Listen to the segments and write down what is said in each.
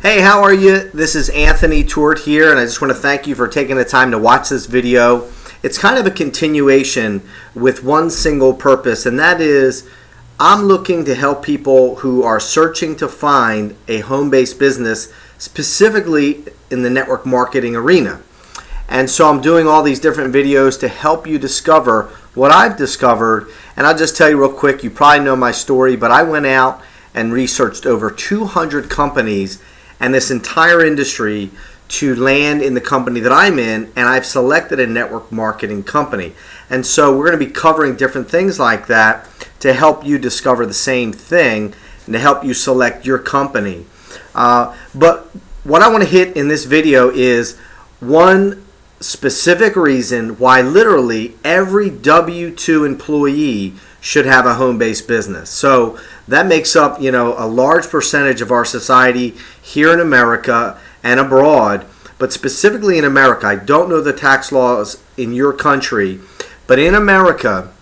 Hey, how are you? This is Anthony Tourt here, and I just want to thank you for taking the time to watch this video. It's kind of a continuation with one single purpose, and that is I'm looking to help people who are searching to find a home-based business, specifically in the network marketing arena. And so I'm doing all these different videos to help you discover what I've discovered. And I'll just tell you real quick, you probably know my story, but I went out and researched over 200 companies and this entire industry to land in the company that I'm in, and I've selected a network marketing company. And so we're going to be covering different things like that to help you discover the same thing and to help you select your company. But what I want to hit in this video is one specific reason why literally every W-2 employee should have a home-based business. So that makes up, a large percentage of our society here in America and abroad, but specifically in America. I don't know the tax laws in your country, but in America,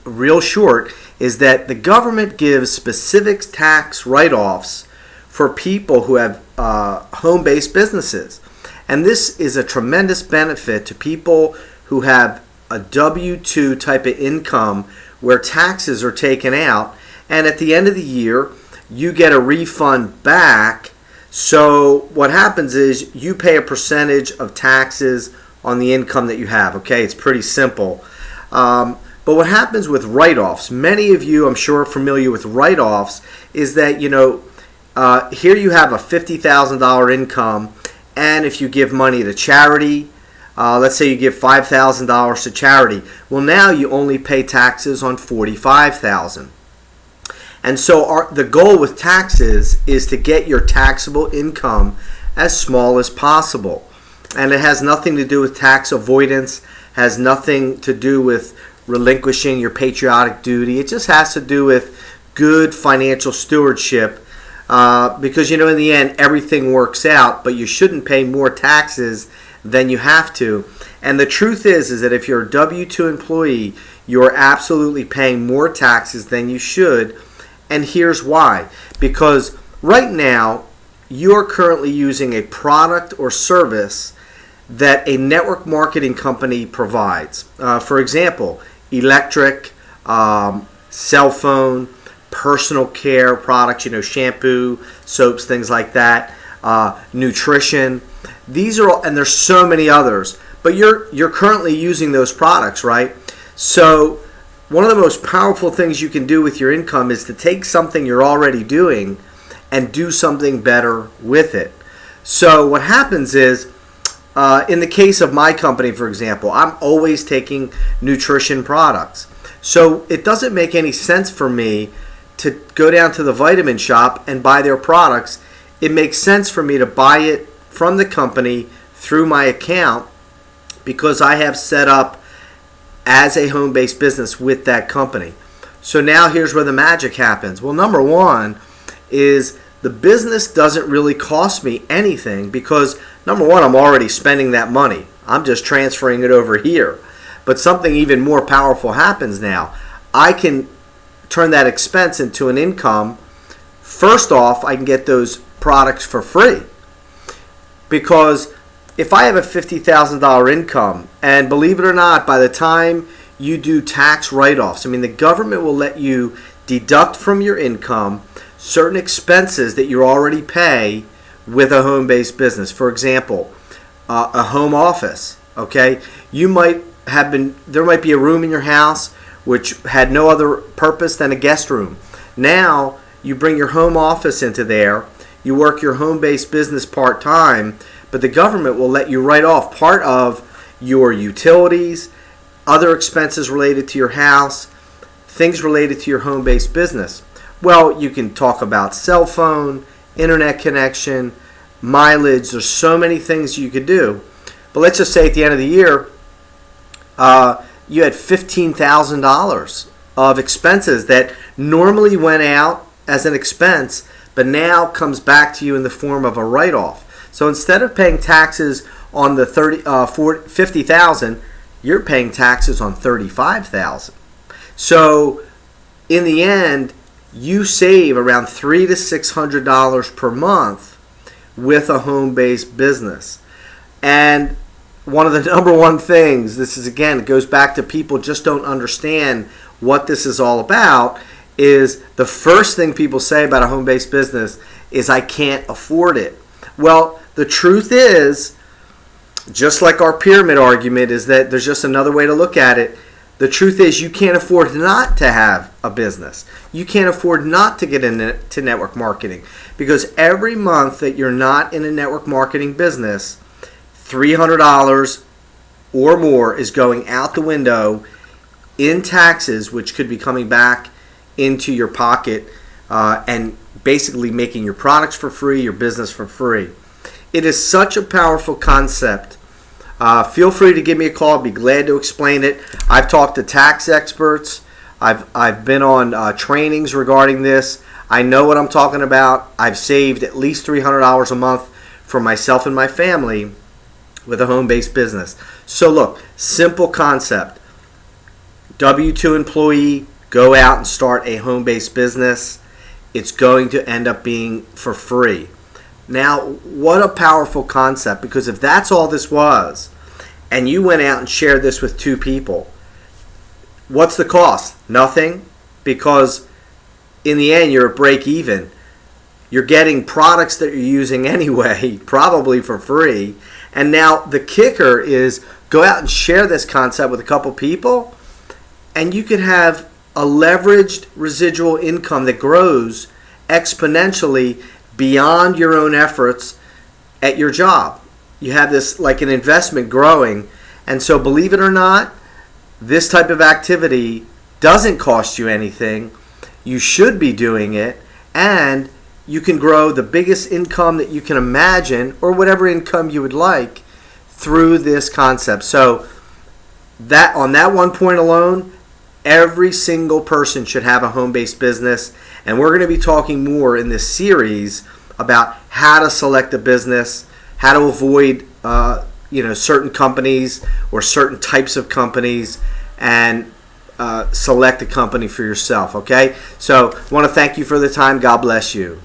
real short, is that the government gives specific tax write-offs for people who have home-based businesses. And this is a tremendous benefit to people who have a W-2 type of income where taxes are taken out, and at the end of the year you get a refund back. So what happens is you pay a percentage of taxes on the income that you have. Okay, it's pretty simple. But what happens with write-offs, many of you I'm sure are familiar with write-offs, is that here you have a $50,000 income, and if you give money to charity, let's say you give $5,000 to charity, well, now you only pay taxes on $45,000. And so the goal with taxes is to get your taxable income as small as possible. And it has nothing to do with tax avoidance, has nothing to do with relinquishing your patriotic duty. It just has to do with good financial stewardship, because in the end everything works out, but you shouldn't pay more taxes than you have to. And the truth is that if you're a W-2 employee, you're absolutely paying more taxes than you should. And here's why. Because right now you're currently using a product or service that a network marketing company provides. For example, electric, cell phone, personal care products, shampoo, soaps, things like that, nutrition. These are all, and there's so many others, but you're currently using those products, right? So one of the most powerful things you can do with your income is to take something you're already doing and do something better with it. So what happens is, in the case of my company, for example, I'm always taking nutrition products. So it doesn't make any sense for me to go down to the vitamin shop and buy their products. It makes sense for me to buy it from the company through my account because I have set up as a home-based business with that company. So now here's where the magic happens. Well, number one is the business doesn't really cost me anything because, number one, I'm already spending that money. I'm just transferring it over here. But something even more powerful happens now. I can turn that expense into an income. First off, I can get those products for free. Because if I have a $50,000 income, and believe it or not, by the time you do tax write-offs, the government will let you deduct from your income certain expenses that you already pay with a home-based business. For example, a home office. Okay, there might be a room in your house which had no other purpose than a guest room. Now you bring your home office into there. You work your home-based business part-time, but the government will let you write off part of your utilities, other expenses related to your house, things related to your home-based business. Well, you can talk about cell phone, internet connection, mileage. There's so many things you could do. But let's just say at the end of the year, you had $15,000 of expenses that normally went out as an expense, but now comes back to you in the form of a write-off. So instead of paying taxes on the $50,000, you're paying taxes on $35,000. So in the end, you save around $300 to $600 per month with a home-based business. And one of the number one things, this is again, it goes back to people just don't understand what this is all about, is the first thing people say about a home-based business is I can't afford it. Well, the truth is, just like our pyramid argument is that there's just another way to look at it. The truth is you can't afford not to have a business. You can't afford not to get into network marketing, because every month that you're not in a network marketing business, $300 or more is going out the window in taxes, which could be coming back into your pocket and basically making your products for free, your business for free. It is such a powerful concept. Feel free to give me a call. I'd be glad to explain it. I've talked to tax experts. I've been on trainings regarding this. I know what I'm talking about. I've saved at least $300 a month for myself and my family with a home-based business. So look, simple concept. W-2 employee, go out and start a home-based business. It's going to end up being for free. Now, what a powerful concept, because if that's all this was, and you went out and shared this with 2 people, what's the cost? Nothing, because in the end, you're at break even. You're getting products that you're using anyway, probably for free. And now the kicker is go out and share this concept with a couple people, and you could have a leveraged residual income that grows exponentially beyond your own efforts at your job. You have this like an investment growing. And so believe it or not, this type of activity doesn't cost you anything. You should be doing it, and you can grow the biggest income that you can imagine, or whatever income you would like, through this concept. So that on that one point alone, every single person should have a home-based business. And we're going to be talking more in this series about how to select a business, how to avoid certain companies or certain types of companies, and select a company for yourself. Okay? So I want to thank you for the time. God bless you.